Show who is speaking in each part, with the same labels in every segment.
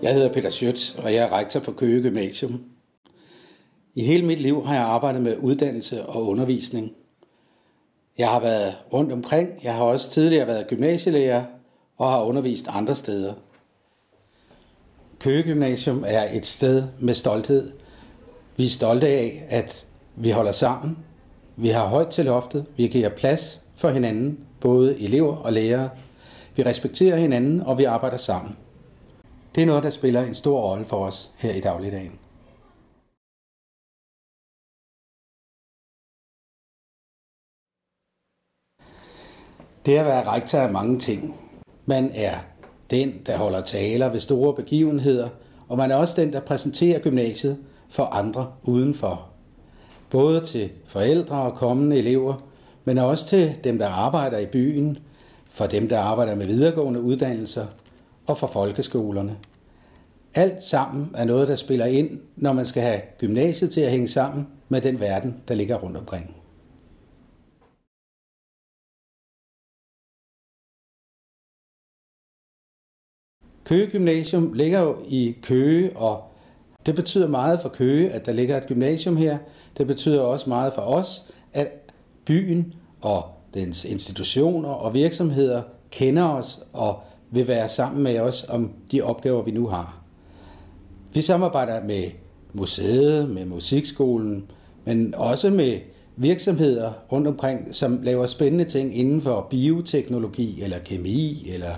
Speaker 1: Jeg hedder Peter Schøtz, og jeg er rektor på Køge Gymnasium. I hele mit liv har jeg arbejdet med uddannelse og undervisning. Jeg har været rundt omkring. Jeg har også tidligere været gymnasielærer og har undervist andre steder. Køge Gymnasium er et sted med stolthed. Vi er stolte af, at vi holder sammen. Vi har højt til loftet. Vi giver plads for hinanden, både elever og lærere. Vi respekterer hinanden, og vi arbejder sammen. Det er noget, der spiller en stor rolle for os her i dagligdagen. Det at være rektor er mange ting. Man er den, der holder taler ved store begivenheder, og man er også den, der præsenterer gymnasiet for andre udenfor. Både til forældre og kommende elever, men også til dem, der arbejder i byen, for dem, der arbejder med videregående uddannelser og for folkeskolerne. Alt sammen er noget, der spiller ind, når man skal have gymnasiet til at hænge sammen med den verden, der ligger rundt omkring. Køge Gymnasium ligger jo i Køge, og det betyder meget for Køge, at der ligger et gymnasium her. Det betyder også meget for os, at byen og dens institutioner og virksomheder kender os og vil være sammen med os om de opgaver, vi nu har. Vi samarbejder med museet, med musikskolen, men også med virksomheder rundt omkring, som laver spændende ting inden for bioteknologi eller kemi eller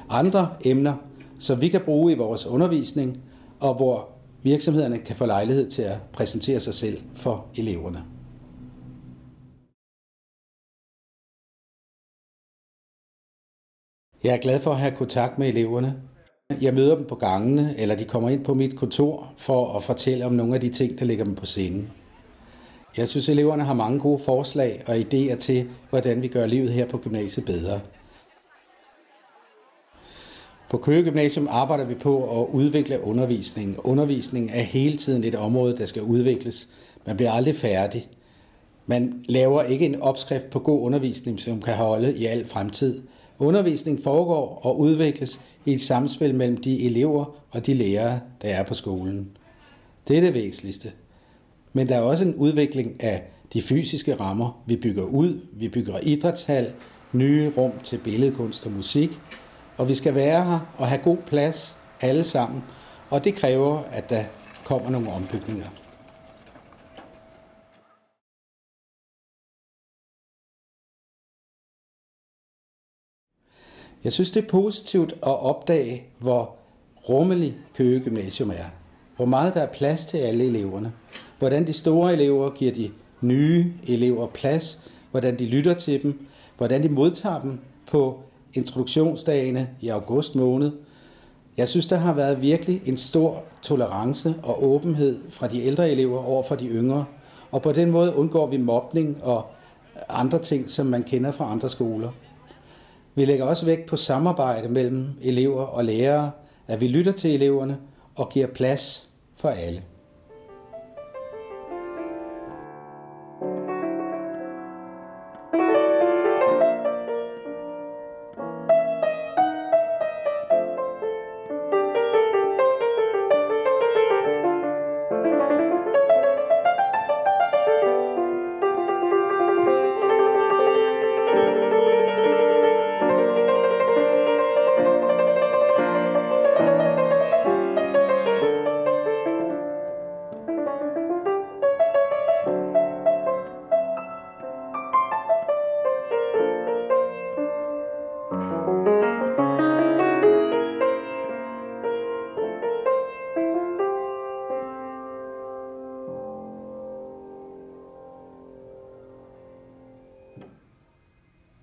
Speaker 1: andre emner, som vi kan bruge i vores undervisning, og hvor virksomhederne kan få lejlighed til at præsentere sig selv for eleverne. Jeg er glad for at have kontakt med eleverne. Jeg møder dem på gangene, eller de kommer ind på mit kontor for at fortælle om nogle af de ting, der ligger dem på scenen. Jeg synes, at eleverne har mange gode forslag og idéer til, hvordan vi gør livet her på gymnasiet bedre. På Køge Gymnasium arbejder vi på at udvikle undervisningen. Undervisning er hele tiden et område, der skal udvikles. Man bliver aldrig færdig. Man laver ikke en opskrift på god undervisning, som kan holde i al fremtid. Undervisning foregår og udvikles i et samspil mellem de elever og de lærere, der er på skolen. Det er det væsentligste. Men der er også en udvikling af de fysiske rammer. Vi bygger ud, vi bygger idrætshal, nye rum til billedkunst og musik, og vi skal være her og have god plads alle sammen, og det kræver, at der kommer nogle ombygninger. Jeg synes, det er positivt at opdage, hvor rummelig Køge Gymnasium er. Hvor meget der er plads til alle eleverne. Hvordan de store elever giver de nye elever plads. Hvordan de lytter til dem. Hvordan de modtager dem på introduktionsdagene i august måned. Jeg synes, der har været virkelig en stor tolerance og åbenhed fra de ældre elever over for de yngre. Og på den måde undgår vi mobning og andre ting, som man kender fra andre skoler. Vi lægger også vægt på samarbejde mellem elever og lærere, at vi lytter til eleverne og giver plads for alle.